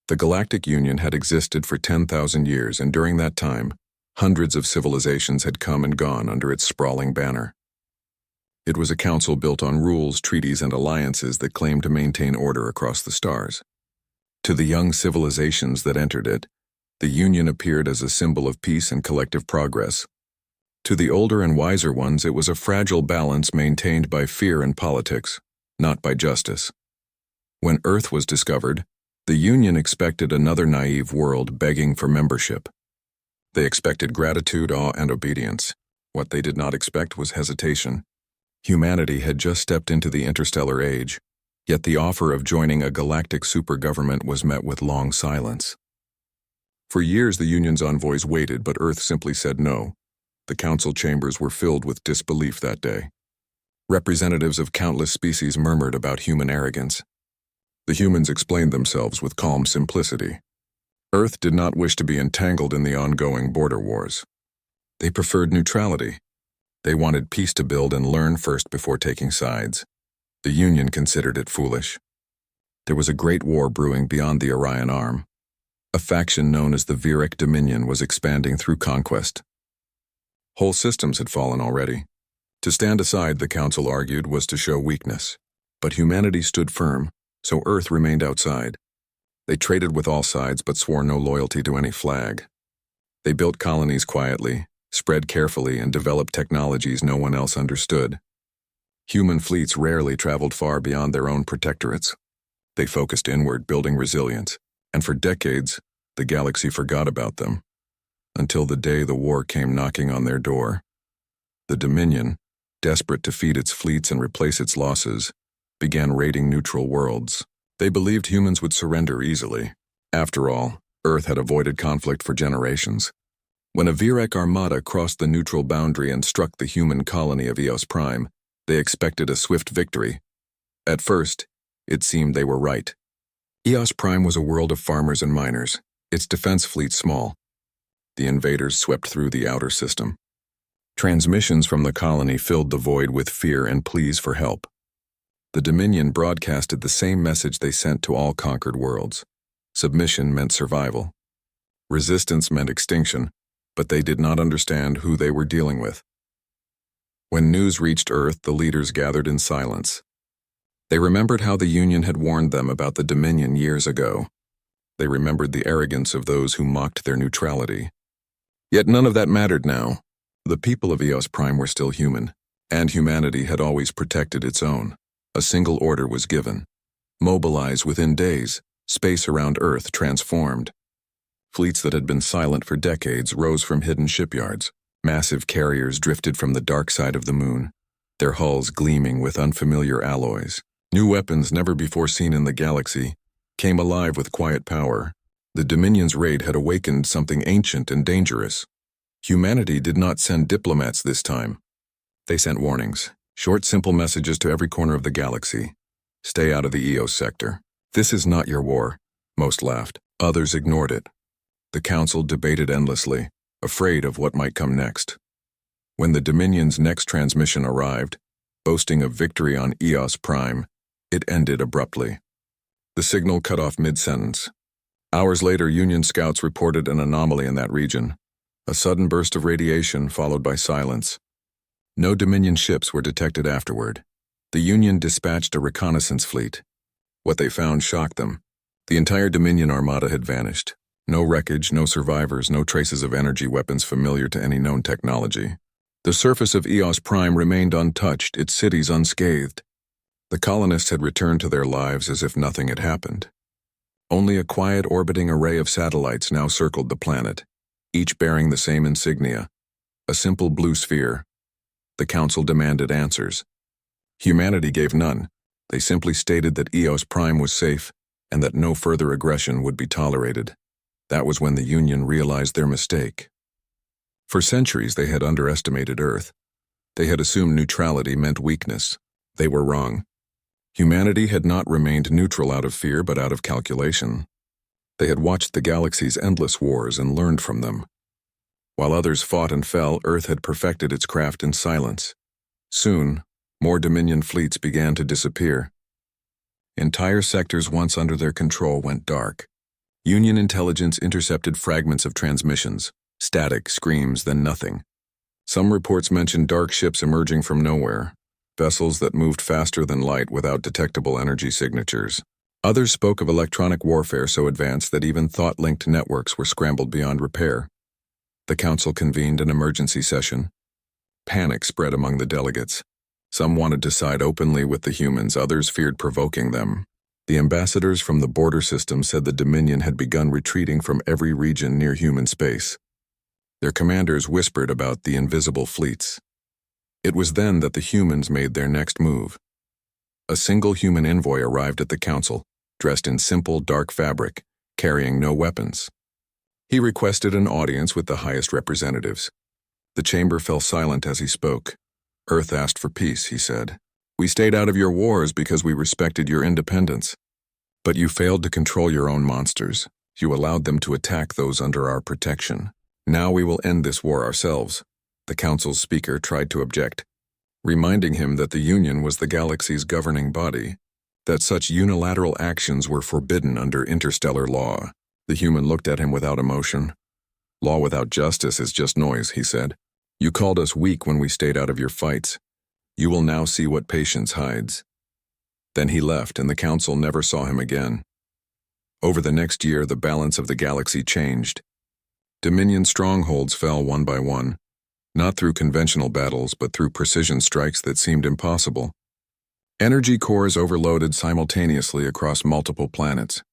The Galactic Union had existed for 10,000 years, and during that time, hundreds of civilizations had come and gone under its sprawling banner. It was a council built on rules, treaties, and alliances that claimed to maintain order across the stars. To the young civilizations that entered it, the Union appeared as a symbol of peace and collective progress. To the older and wiser ones, it was a fragile balance maintained by fear and politics, not by justice. When Earth was discovered, the Union expected another naive world begging for membership. They expected gratitude, awe, and obedience. What they did not expect was hesitation. Humanity had just stepped into the interstellar age, yet the offer of joining a galactic supergovernment was met with long silence. For years the Union's envoys waited, but Earth simply said no. The council chambers were filled with disbelief that day. Representatives of countless species murmured about human arrogance. The humans explained themselves with calm simplicity. Earth did not wish to be entangled in the ongoing border wars. They preferred neutrality. They wanted peace to build and learn first before taking sides. The Union considered it foolish. There was a great war brewing beyond the Orion Arm. A faction known as the Viric Dominion was expanding through conquest. Whole systems had fallen already. To stand aside, the Council argued, was to show weakness. But humanity stood firm, so Earth remained outside. They traded with all sides but swore no loyalty to any flag. They built colonies quietly, spread carefully, and developed technologies no one else understood. Human fleets rarely traveled far beyond their own protectorates. They focused inward, building resilience, and for decades, the galaxy forgot about them. Until the day the war came knocking on their door. The Dominion, desperate to feed its fleets and replace its losses, began raiding neutral worlds. They believed humans would surrender easily. After all, Earth had avoided conflict for generations. When a Viric armada crossed the neutral boundary and struck the human colony of Eos Prime, they expected a swift victory. At first, it seemed they were right. Eos Prime was a world of farmers and miners, its defense fleet small. The invaders swept through the outer system. Transmissions from the colony filled the void with fear and pleas for help. The Dominion broadcasted the same message they sent to all conquered worlds. Submission meant survival. Resistance meant extinction, but they did not understand who they were dealing with. When news reached Earth, the leaders gathered in silence. They remembered how the Union had warned them about the Dominion years ago. They remembered the arrogance of those who mocked their neutrality. Yet none of that mattered now. The people of Eos Prime were still human, and humanity had always protected its own. A single order was given. Mobilize within days, space around Earth transformed. Fleets that had been silent for decades rose from hidden shipyards. Massive carriers drifted from the dark side of the moon, their hulls gleaming with unfamiliar alloys. New weapons never before seen in the galaxy came alive with quiet power. The Dominion's raid had awakened something ancient and dangerous. Humanity did not send diplomats this time. They sent warnings. Short, simple messages to every corner of the galaxy. Stay out of the Eos sector. This is not your war. Most laughed. Others ignored it. The Council debated endlessly, afraid of what might come next. When the Dominion's next transmission arrived, boasting of victory on Eos Prime, it ended abruptly. The signal cut off mid-sentence. Hours later, Union scouts reported an anomaly in that region. A sudden burst of radiation followed by silence. No Dominion ships were detected afterward. The Union dispatched a reconnaissance fleet. What they found shocked them. The entire Dominion armada had vanished. No wreckage, no survivors, no traces of energy weapons familiar to any known technology. The surface of Eos Prime remained untouched, its cities unscathed. The colonists had returned to their lives as if nothing had happened. Only a quiet orbiting array of satellites now circled the planet, each bearing the same insignia, a simple blue sphere. The Council demanded answers. Humanity gave none. They simply stated that Eos Prime was safe and that no further aggression would be tolerated. That was when the Union realized their mistake. For centuries they had underestimated Earth. They had assumed neutrality meant weakness. They were wrong. Humanity had not remained neutral out of fear but out of calculation. They had watched the galaxy's endless wars and learned from them. While others fought and fell, Earth had perfected its craft in silence. Soon, more Dominion fleets began to disappear. Entire sectors once under their control went dark. Union intelligence intercepted fragments of transmissions, static, screams, then nothing. Some reports mentioned dark ships emerging from nowhere, vessels that moved faster than light without detectable energy signatures. Others spoke of electronic warfare so advanced that even thought-linked networks were scrambled beyond repair. The council convened an emergency session. Panic spread among the delegates. Some wanted to side openly with the humans, others feared provoking them. The ambassadors from the border system said the Dominion had begun retreating from every region near human space. Their commanders whispered about the invisible fleets. It was then that the humans made their next move. A single human envoy arrived at the council, dressed in simple, dark fabric, carrying no weapons. He requested an audience with the highest representatives. The chamber fell silent as he spoke. Earth asked for peace, he said. We stayed out of your wars because we respected your independence. But you failed to control your own monsters. You allowed them to attack those under our protection. Now we will end this war ourselves. The council's speaker tried to object, reminding him that the Union was the galaxy's governing body, that such unilateral actions were forbidden under interstellar law. The human looked at him without emotion. Law without justice is just noise, he said. You called us weak when we stayed out of your fights. You will now see what patience hides. Then he left, and the council never saw him again. Over the next year, the balance of the galaxy changed. Dominion strongholds fell one by one, not through conventional battles, but through precision strikes that seemed impossible. Energy cores overloaded simultaneously across multiple planets.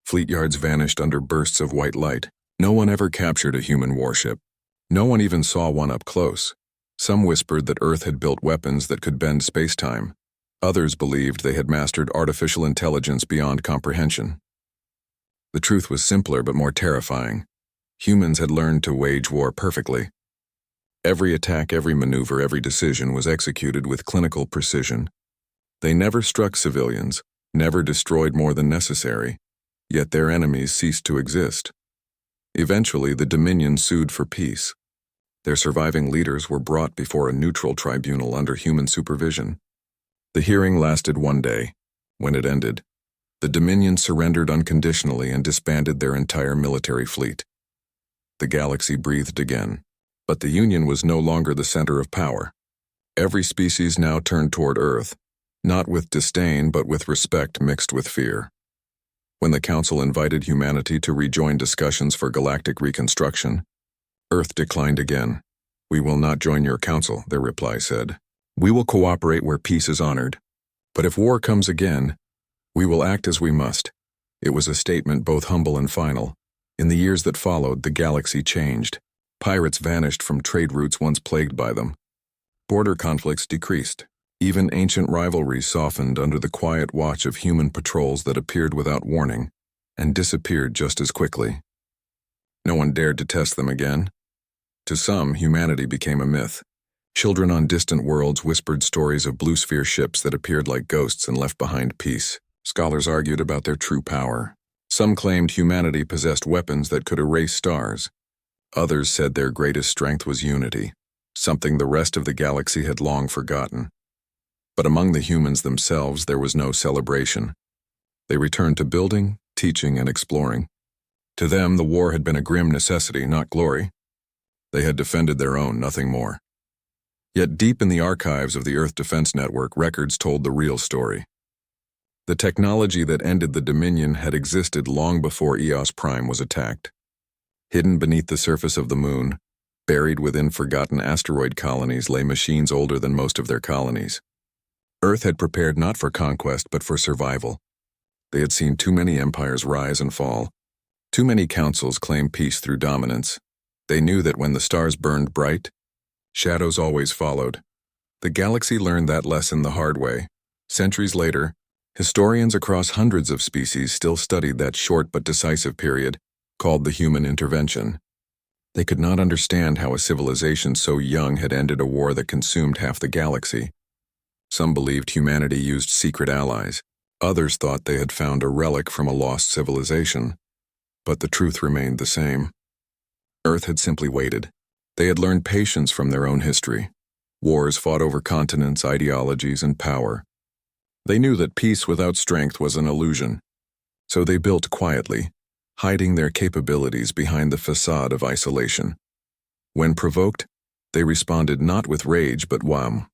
Fleet yards vanished under bursts of white light. No one ever captured a human warship. No one even saw one up close. Some whispered that Earth had built weapons that could bend space-time. Others believed they had mastered artificial intelligence beyond comprehension. The truth was simpler but more terrifying. Humans had learned to wage war perfectly. Every attack, every maneuver, every decision was executed with clinical precision. They never struck civilians, never destroyed more than necessary, yet their enemies ceased to exist. Eventually, the Dominion sued for peace. Their surviving leaders were brought before a neutral tribunal under human supervision. The hearing lasted one day. When it ended, the Dominion surrendered unconditionally and disbanded their entire military fleet. The galaxy breathed again, but the Union was no longer the center of power. Every species now turned toward Earth, not with disdain but with respect mixed with fear. When the Council invited humanity to rejoin discussions for galactic reconstruction, Earth declined again. We will not join your council, their reply said. We will cooperate where peace is honored. But if war comes again, we will act as we must. It was a statement both humble and final. In the years that followed, the galaxy changed. Pirates vanished from trade routes once plagued by them. Border conflicts decreased. Even ancient rivalries softened under the quiet watch of human patrols that appeared without warning and disappeared just as quickly. No one dared to test them again. To some, humanity became a myth. Children on distant worlds whispered stories of blue sphere ships that appeared like ghosts and left behind peace. Scholars argued about their true power. Some claimed humanity possessed weapons that could erase stars. Others said their greatest strength was unity, something the rest of the galaxy had long forgotten. But among the humans themselves, there was no celebration. They returned to building, teaching, and exploring. To them, the war had been a grim necessity, not glory. They had defended their own, nothing more. Yet deep in the archives of the Earth Defense Network, records told the real story. The technology that ended the Dominion had existed long before Eos Prime was attacked. Hidden beneath the surface of the moon, buried within forgotten asteroid colonies, lay machines older than most of their colonies. Earth had prepared not for conquest but for survival. They had seen too many empires rise and fall. Too many councils claim peace through dominance. They knew that when the stars burned bright, shadows always followed. The galaxy learned that lesson the hard way. Centuries later, historians across hundreds of species still studied that short but decisive period, called the human intervention. They could not understand how a civilization so young had ended a war that consumed half the galaxy. Some believed humanity used secret allies. Others thought they had found a relic from a lost civilization. But the truth remained the same. Earth had simply waited. They had learned patience from their own history. Wars fought over continents, ideologies, and power. They knew that peace without strength was an illusion. So they built quietly, hiding their capabilities behind the facade of isolation. When provoked, they responded not with rage but wham.